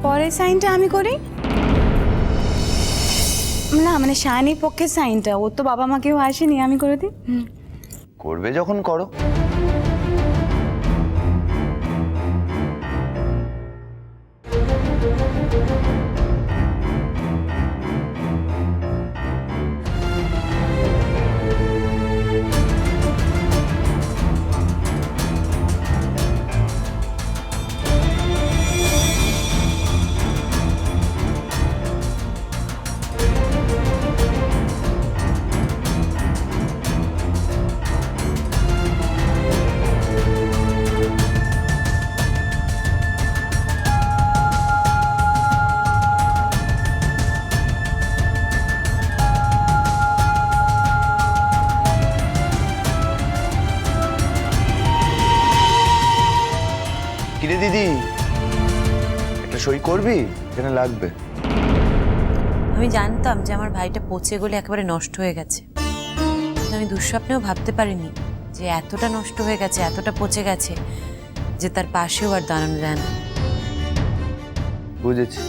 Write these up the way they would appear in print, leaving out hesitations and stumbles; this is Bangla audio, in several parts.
পরের সাইনটা আমি করি? না মানে শায়নির পক্ষে সাইনটা, ওর তো বাবা মা কেউ আসেনি, আমি করে দিই। করবে যখন করো। কিরে দিদি, একটা সই করবি? এখানে লাগবে। আমি জানতাম যে আমার ভাইটা পচে গলে একেবারে নষ্ট হয়ে গেছে, কিন্তু আমি দুঃস্বপ্নেও ভাবতে পারিনি যে এতটা নষ্ট হয়ে গেছে, এতটা পচে গেছে যে তার পাশেও আর দাঁড়ানো যায় না। বুঝেছি।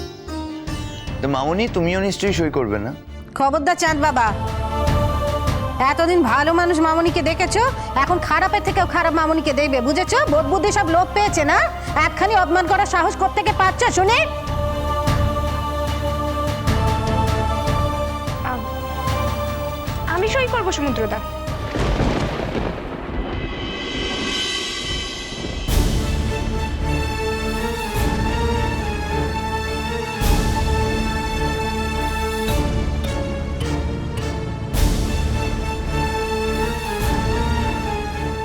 তো মামুনি, তুমিও নিশ্চয়ই সই করবে না? খবরদার চাঁদ বাবা, এতদিন ভালো মানুষ মামনিকে দেখেছো, এখন খারাপের থেকেও খারাপ মামনিকে দেখবে, বুঝেছো? বোধ বুদ্ধি সব লোপ পেয়েছে না? একখানি অপমান করার সাহস কোত্থেকে পাচ্ছ শুনে? আমি সই করবো সমুদ্রদা।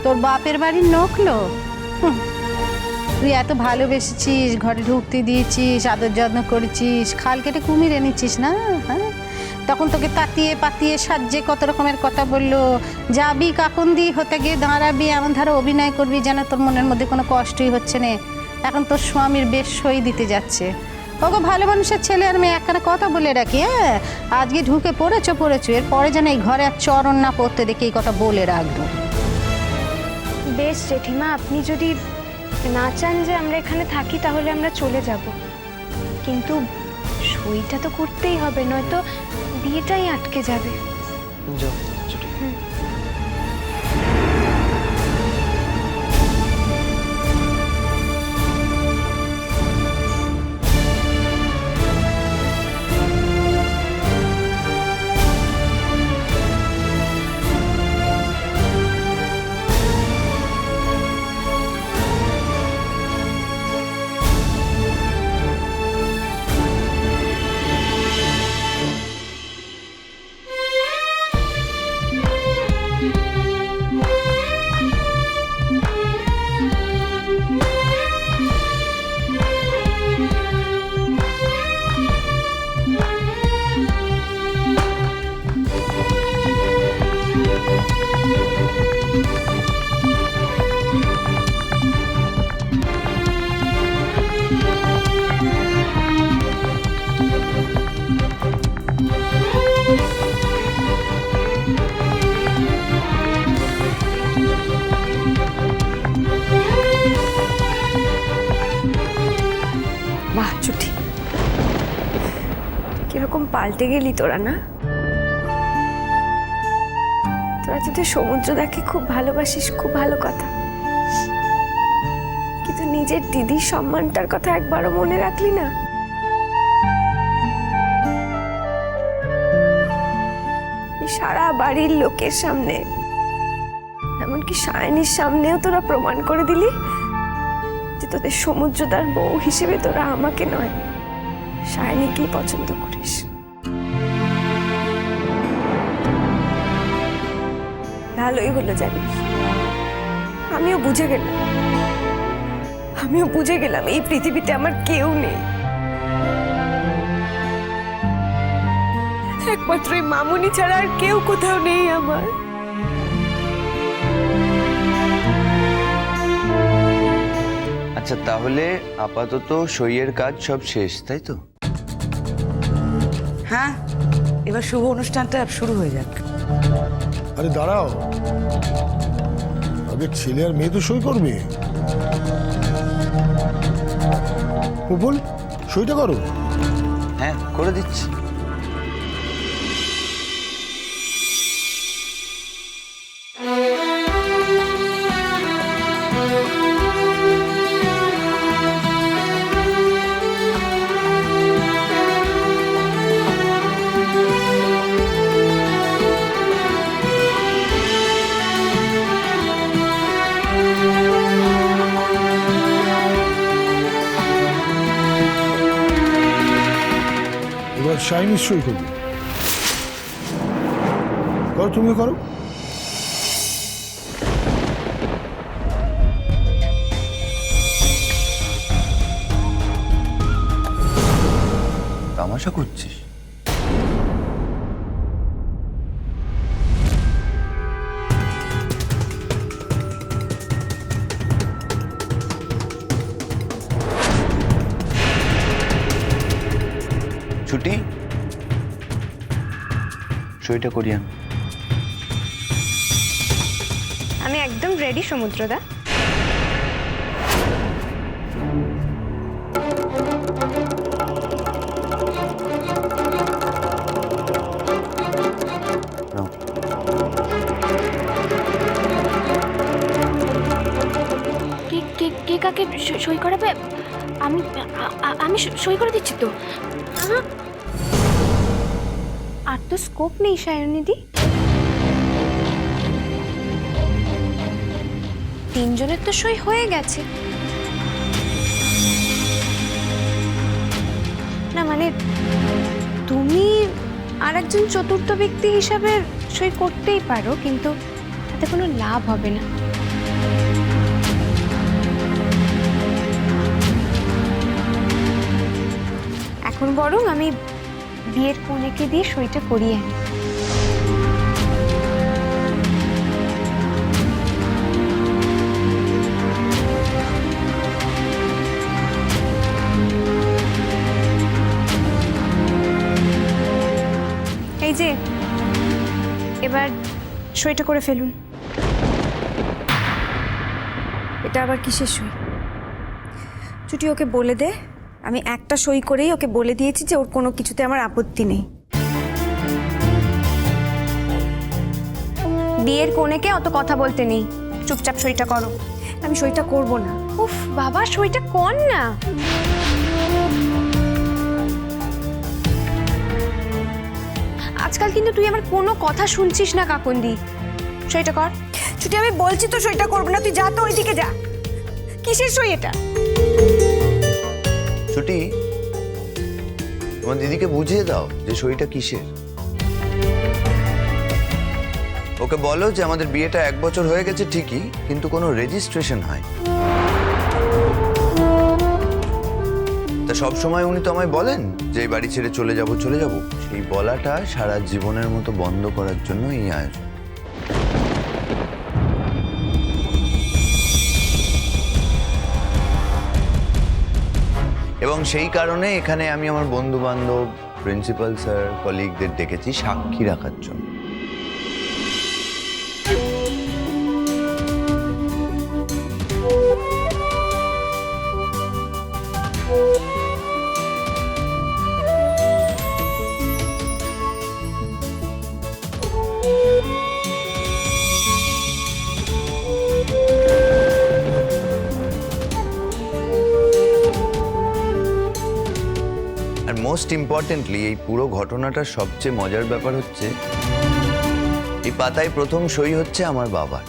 তোর বাপের বাড়ির নকলো? তুই এত ভালোবেসেছিস, ঘরে ঢুকতে দিয়েছিস, আদর যত্ন করেছিস, খাল কেটে কুমির এনেছিস না? হ্যাঁ, তখন তোকে তাতিয়ে পাতিয়ে সাজ্জে কত রকমের কথা বললো, যাবি কাকুন্দি হতে গিয়ে দাঁড়াবি, এমন ধারা অভিনয় করবি যেন তোর মনের মধ্যে কোনো কষ্টই হচ্ছে না। এখন তোর স্বামীর বেশ সই দিতে যাচ্ছে। ওগো ভালো মানুষের ছেলে আর মেয়ে, একখানা কথা বলে রাখি, হ্যাঁ, আজকে ঢুকে পড়েছো, এরপরে যেন এই ঘরে আর চরণ না পড়তে দেখে এই কথা বলে রাখবো। বেশ জেঠিমা, আপনি যদি না চান যে আমরা এখানে থাকি তাহলে আমরা চলে যাব, কিন্তু সইটা তো করতেই হবে, নয়তো বিয়েটাই আটকে যাবে। বাহ ছুটি, কিরকম পাল্টে গেলি তোরা না? তোরা যদি সমুদ্রদাকে খুব ভালোবাসিস, খুব ভালো কথা, কিন্তু নিজের দিদির সম্মানটার কথা একবারও মনে রাখলি না। সারা বাড়ির লোকের সামনে, এমনকি সায়নীর সামনেও তোরা প্রমাণ করে দিলি যে তোদের সমুদ্রদার বউ হিসেবে তোরা আমাকে নয়, সায়নীকেই পছন্দ করিস। ভালোই হলো জানিস, আমিও বুঝে গেলাম এই পৃথিবীতে আমার কেউ নেই, একমাত্র এই মামুনি ছাড়া আর কেউ কোথাও নেই আমার। আচ্ছা, তাহলে আপাতত সইয়ের কাজ সব শেষ, তাই তো? হ্যাঁ, এবার শুভ অনুষ্ঠানটা শুরু হয়ে যাক। আরে দাঁড়াও, আগে ছেলে আর মেয়ে তো সই করবে। প্রবল, সইটা করো। হ্যাঁ, করে দিচ্ছি। এবার শাইনি সই করবে। করো, তুমিও করো। তামাশা করছিস? ছুটি, সইটা করিয়া। আমি একদম রেডি সমুদ্রদা। নাও। কে কে কে কাকে সই করাবে? আমি আমি সই করে দিচ্ছি তো। আর তো স্কোপ নেই সায়নিদি। তিনজনের তো সই হয়ে গেছে। না মানে তুমি আর একজন চতুর্থ ব্যক্তি হিসাবে সই করতেই পারো, কিন্তু তাতে কোনো লাভ হবে না। এখন বরং আমি বিয়ের কনেকে দিয়ে সইটা করিয়ে আনি। এই যে এবার সইটা করে ফেলুন। এটা আবার কিসের সই? ছুটি, ওকে বলে দে আমি একটা সই করেই ওকে বলে দিয়েছি যে ওর কোনো কিছুতে আমার আপত্তি নেই। বিয়ের কনেকে অত কথা বলতে নেই, চুপচাপ সইটা করো। আমি সইটা করব না। উফ বাবা, সইটা কর না। আজকাল কিন্তু তুই আমার কোনো কথা শুনছিস না কাকুন্দি। সইটা কর। ছুটি, আমি বলছি তো সইটা করব না, তুই যা তো ওইদিকে যা। কিসের সই এটা? ছুটি, তোমার দিদিকে বুঝিয়ে দাও যে সইটা কিসের। ওকে বলো যে আমাদের বিয়েটা 1 বছর হয়ে গেছে ঠিকই, কিন্তু কোনো রেজিস্ট্রেশন হয়। তা সব সময় উনি তো আমায় বলেন যে এই বাড়ি ছেড়ে চলে যাব চলে যাব। সেই বলাটা সারা জীবনের মতো বন্ধ করার জন্য এই আয়োজন। এবং সেই কারণে এখানে আমি আমার বন্ধু বান্ধব, প্রিন্সিপাল স্যার, কলিগদের ডেকেছি সাক্ষী রাখার জন্য। আর মোস্ট ইম্পর্টেন্টলি এই পুরো ঘটনাটার সবচেয়ে মজার ব্যাপার হচ্ছে এই পাতায় প্রথম সই হচ্ছে আমার বাবার।